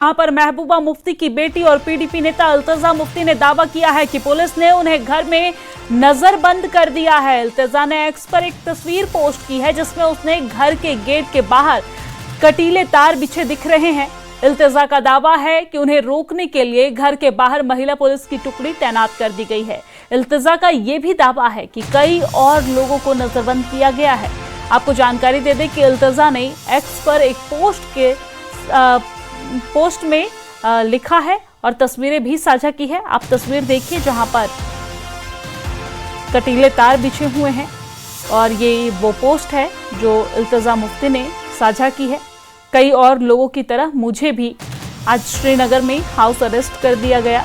यहाँ पर महबूबा मुफ्ती की बेटी और पीडीपी नेता इल्तिजा मुफ्ती ने दावा किया है कि पुलिस ने उन्हें घर में नजरबंद कर दिया है। इल्तिजा ने एक्स पर एक तस्वीर पोस्ट की है जिसमें उसने घर के गेट के बाहर कटीले तार बिछे दिख रहे हैं। इल्तिजा का दावा है कि उन्हें रोकने के लिए घर के बाहर महिला पुलिस की टुकड़ी तैनात कर दी गई है। इल्तिजा का यह भी दावा है कि कई और लोगों को नजरबंद किया गया है। आपको जानकारी दे दें कि इल्तिजा ने एक्स पर एक पोस्ट में लिखा है और तस्वीरें भी साझा की है। आप तस्वीर देखिए जहां पर कटीले तार बिछे हुए हैं और ये वो पोस्ट है जो इल्तिजा मुफ्ती ने साझा की है। कई और लोगों की तरह मुझे भी आज श्रीनगर में हाउस अरेस्ट कर दिया गया।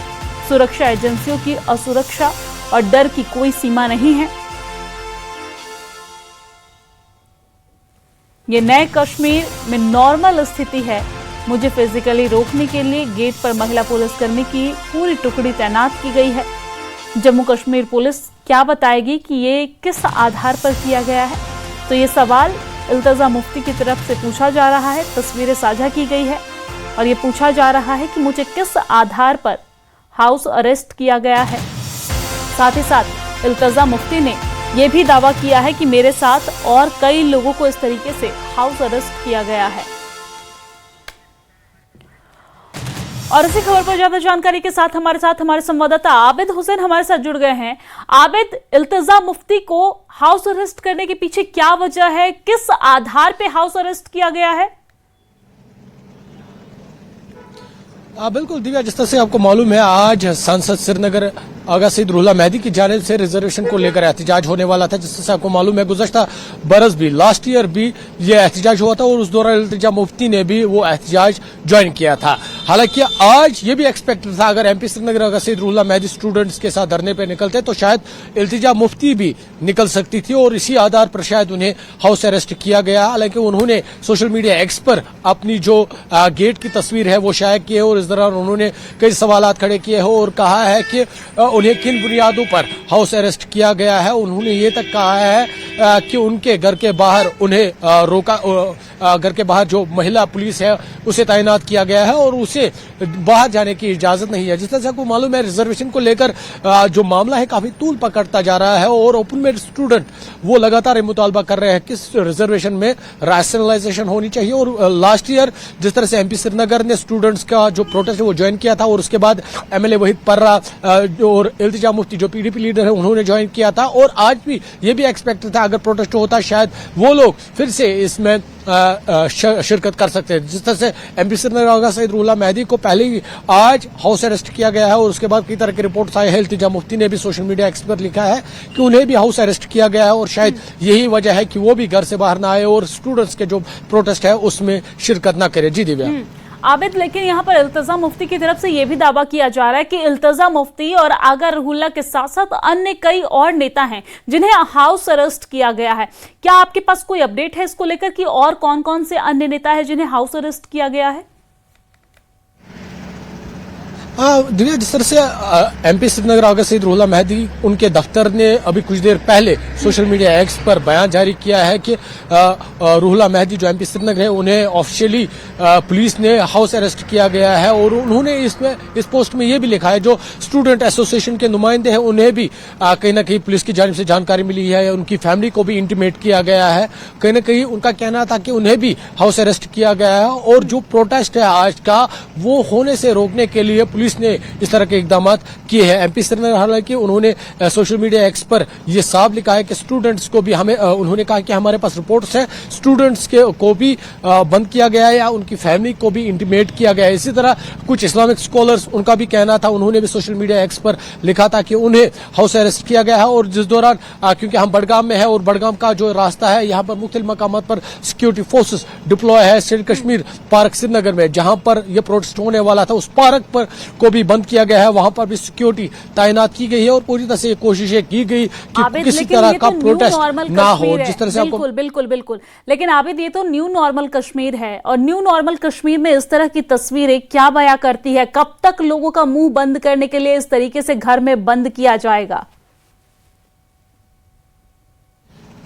सुरक्षा एजेंसियों की असुरक्षा और डर की कोई सीमा नहीं है। ये नए कश्मीर में नॉर्मल स्थिति है। मुझे फिजिकली रोकने के लिए गेट पर महिला पुलिसकर्मी की पूरी टुकड़ी तैनात की गई है। जम्मू कश्मीर पुलिस क्या बताएगी कि ये किस आधार पर किया गया है, तो ये सवाल इल्तिजा मुफ्ती की तरफ से पूछा जा रहा है। तस्वीरें साझा की गई है और ये पूछा जा रहा है कि मुझे किस आधार पर हाउस अरेस्ट किया गया है। साथ ही साथ इल्तिजा मुफ्ती ने यह भी दावा किया है कि मेरे साथ और कई लोगों को इस तरीके से हाउस अरेस्ट किया गया है। और इसी खबर पर ज्यादा जानकारी के साथ हमारे संवाददाता आबिद हुसैन हमारे साथ जुड़ गए हैं। आबिद, इल्तिजा मुफ्ती को हाउस अरेस्ट करने के पीछे क्या वजह है, किस आधार पे हाउस अरेस्ट किया गया है? बिल्कुल दिव्या, जिस तरह से आपको मालूम है आज सांसद श्रीनगर आगा सईद रुहुल्लाह मेहदी की जानिब से रिजर्वेशन को लेकर एहतजाज होने वाला था। जिस तरह से आपको मालूम है गुज़श्ता बरस भी लास्ट ईयर भी ये एहतजाज हुआ था और उस दौरान इल्तिजा मुफ्ती ने भी वो एहतजाज ज्वाइन किया था। हालांकि आज ये भी एक्सपेक्टेड था अगर एमपी श्रीनगर आगा सईद रुहुल्लाह मेहदी स्टूडेंट्स के साथ धरने पर निकलते तो शायद इल्तिजा मुफ्ती भी निकल सकती थी और इसी आधार पर शायद उन्हें हाउस अरेस्ट किया गया। हालांकि उन्होंने सोशल मीडिया एक्स पर अपनी जो गेट की तस्वीर है वो शाया की है और इस दौरान उन्होंने कई सवालात खड़े किए हैं और कहा है कि उन्हें किन बुनियादों पर हाउस अरेस्ट किया गया है। उन्होंने ये तक कहा है कि उनके घर के बाहर उन्हें रोका, घर के बाहर जो महिला पुलिस है उसे तैनात किया गया है और उसे बाहर जाने की इजाजत नहीं है। जिस तरह से आपको मालूम है रिजर्वेशन को लेकर जो मामला है काफी तूल पकड़ता जा रहा है और ओपन मेरिट स्टूडेंट वो लगातार मुतालबा कर रहे हैं कि रिजर्वेशन में रैशनलाइजेशन होनी चाहिए। और लास्ट ईयर जिस तरह से एमपी श्रीनगर ने स्टूडेंट्स का जो प्रोटेस्ट है वो ज्वाइन किया था और उसके बाद एमएलए वहीद पर्रा और इल्तिजा मुफ्ती जो पीडीपी लीडर है उन्होंने ज्वाइन किया था और आज भी ये भी एक्सपेक्टेड था अगर प्रोटेस्ट होता शायद वो लोग फिर से इसमें शिरकत कर सकते हैं। जिस तरह से एमपी श्रीनगर आगा सईद रुहुल्लाह मेहदी को पहले ही आज हाउस अरेस्ट किया गया है और उसके बाद कई तरह की रिपोर्ट्स आई है। इल्तिजा मुफ्ती ने भी सोशल मीडिया एक्स पर लिखा है कि उन्हें भी हाउस अरेस्ट किया गया है और शायद यही वजह है कि वो भी घर से बाहर ना आए और स्टूडेंट्स के जो प्रोटेस्ट है उसमें शिरकत ना करे। जी दिव्या। आबिद, लेकिन यहाँ पर इल्तिजा मुफ्ती की तरफ से यह भी दावा किया जा रहा है कि इल्तिजा मुफ्ती और आगा रुहुल्लाह के साथ साथ अन्य कई और नेता हैं जिन्हें हाउस अरेस्ट किया गया है। क्या आपके पास कोई अपडेट है इसको लेकर कि और कौन कौन से अन्य नेता हैं जिन्हें हाउस अरेस्ट किया गया है? दिव्या, जिस तरह से एमपी श्रीनगर आगा सईद रुहुल्लाह मेहदी उनके दफ्तर ने अभी कुछ देर पहले सोशल मीडिया एक्स पर बयान जारी किया है कि रुहुल्लाह मेहदी जो एमपी श्रीनगर है उन्हें ऑफिशियली पुलिस ने हाउस अरेस्ट किया गया है और उन्होंने इस पोस्ट में ये भी लिखा है जो स्टूडेंट एसोसिएशन के नुमाइंदे हैं उन्हें भी कहीं ना कहीं पुलिस की जानिब से जानकारी मिली है। उनकी फैमिली को भी इंटीमेट किया गया है। कहीं ना कहीं उनका कहना था कि उन्हें भी हाउस अरेस्ट किया गया है और जो प्रोटेस्ट है आज का वो होने से रोकने के लिए पुलिस ने इस तरह के इकदाम किए हैं। एमपी श्रीनगर हालांकि उन्होंने सोशल मीडिया एक्स पर यह साफ लिखा है कि स्टूडेंट्स को भी हमें उन्होंने कहा कि हमारे पास रिपोर्ट्स हैं स्टूडेंट्स को भी बंद किया गया है या उनकी फैमिली को भी इंटीमेट किया गया है। इसी तरह कुछ इस्लामिक स्कॉलर्स उनका भी कहना था, उन्होंने भी सोशल मीडिया एक्स पर लिखा था कि उन्हें हाउस अरेस्ट किया गया है। और जिस दौरान क्योंकि हम बडगाम में है और बडगाम का जो रास्ता है यहाँ पर मुख्तलिफ मकामात पर सिक्योरिटी फोर्सेस डिप्लॉय है। शेर कश्मीर पार्क श्रीनगर में जहां पर यह प्रोटेस्ट होने वाला था उस पार्क पर को भी बंद किया गया है, वहां पर भी सिक्योरिटी तैनात की गई है और पूरी तरह से कोशिशें की गई कि किसी तरह का प्रोटेस्ट ना हो। जिस तरह से बिल्कुल बिल्कुल बिल्कुल, लेकिन आबिद ये तो न्यू नॉर्मल कश्मीर है और न्यू नॉर्मल कश्मीर में इस तरह की तस्वीरें क्या बयां करती है? कब तक लोगों का मुंह बंद करने के लिए इस तरीके से घर में बंद किया जाएगा?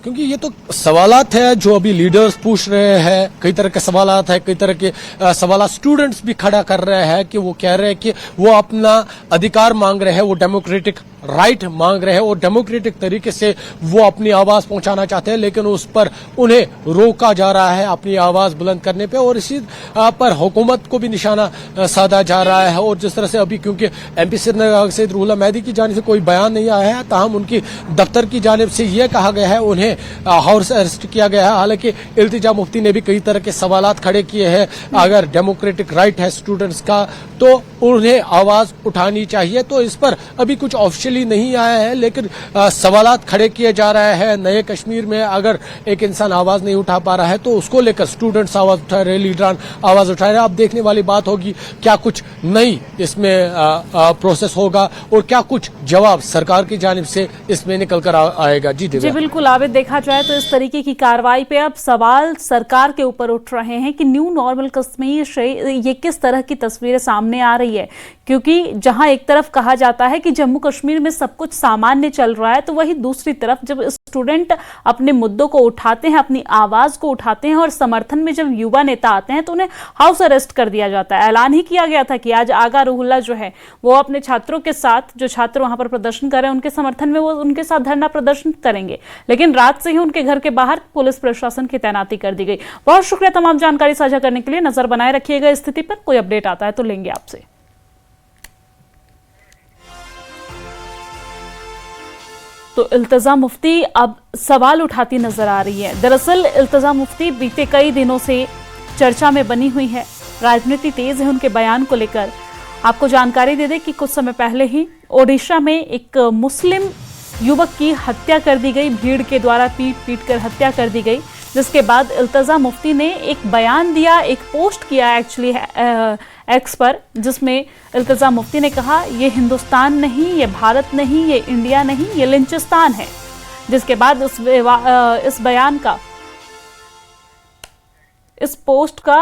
क्योंकि ये तो सवालात है जो अभी लीडर्स पूछ रहे हैं, कई तरह के सवालात है, कई तरह के सवालात स्टूडेंट्स भी खड़ा कर रहे हैं कि वो कह रहे हैं कि वो अपना अधिकार मांग रहे हैं, वो डेमोक्रेटिक राइट मांग रहे हैं और डेमोक्रेटिक तरीके से वो अपनी आवाज पहुंचाना चाहते हैं, लेकिन उस पर उन्हें रोका जा रहा है अपनी आवाज बुलंद करने पे, और इसी पर हुकूमत को भी निशाना साधा जा रहा है। और जिस तरह से अभी क्योंकि एमपी श्रीनगर से रुहुल्लाह मेहदी की जानिब से कोई बयान नहीं आया है, ताहम उनकी दफ्तर की जानिब से यह कहा गया है उन्हें हाउस अरेस्ट किया गया है। हालांकि इल्तिजा मुफ्ती ने भी कई तरह के सवालात खड़े किए हैं, अगर डेमोक्रेटिक राइट है स्टूडेंट्स का तो उन्हें आवाज उठानी चाहिए। तो इस पर अभी कुछ ऑफिशियली नहीं आया है, लेकिन सवालात खड़े किए जा रहे हैं। नए कश्मीर में अगर एक इंसान आवाज नहीं उठा पा रहा है तो उसको लेकर स्टूडेंट्स आवाज उठा रहे, लीडरान आवाज उठा रहे। अब देखने वाली बात होगी क्या कुछ नई इसमें प्रोसेस होगा और क्या कुछ जवाब सरकार की जानिब से इसमें निकल कर आएगा। जी बिल्कुल आबिद, देखा जाए तो इस तरीके की कार्रवाई पे अब सवाल सरकार के ऊपर उठ रहे हैं कि न्यू नॉर्मल कश्मीर से ये किस तरह की तस्वीरें सामने आ रही है, क्योंकि जहां एक तरफ कहा जाता है कि जम्मू कश्मीर में सब कुछ सामान्य चल रहा है, तो वही दूसरी तरफ जब स्टूडेंट अपने मुद्दों को उठाते हैं, अपनी आवाज को उठाते हैं और समर्थन में जब युवा नेता आते हैं तो उन्हें हाउस अरेस्ट कर दिया जाता है। ऐलान ही किया गया था कि आज आगा रुहुल्लाह जो है वो अपने छात्रों के साथ, जो छात्र वहां पर प्रदर्शन कर रहे हैं उनके समर्थन में वो उनके साथ धरना प्रदर्शन करेंगे, लेकिन रात से ही उनके घर के बाहर पुलिस प्रशासन की तैनाती कर दी गई। बहुत शुक्रिया तमाम जानकारी साझा करने के लिए। नजर बनाए रखिएगा स्थिति पर, कोई अपडेट आता है तो लेंगे आपसे। तो इल्तिजा मुफ्ती अब सवाल उठाती नजर आ रही है। दरअसल इल्तिजा मुफ्ती बीते कई दिनों से चर्चा में बनी हुई है, राजनीति तेज है उनके बयान को लेकर। आपको जानकारी दे दें कि कुछ समय पहले ही ओडिशा में एक मुस्लिम युवक की हत्या कर दी गई, भीड़ के द्वारा पीट कर हत्या कर दी गई, जिसके बाद इल्तिजा मुफ्ती ने एक बयान दिया, एक पोस्ट किया एक्चुअली एक्स पर, जिसमें इल्तिजा मुफ्ती ने कहा ये हिंदुस्तान नहीं, ये भारत नहीं, ये इंडिया नहीं, ये लिंचिस्तान है। जिसके बाद इस बयान का, इस पोस्ट का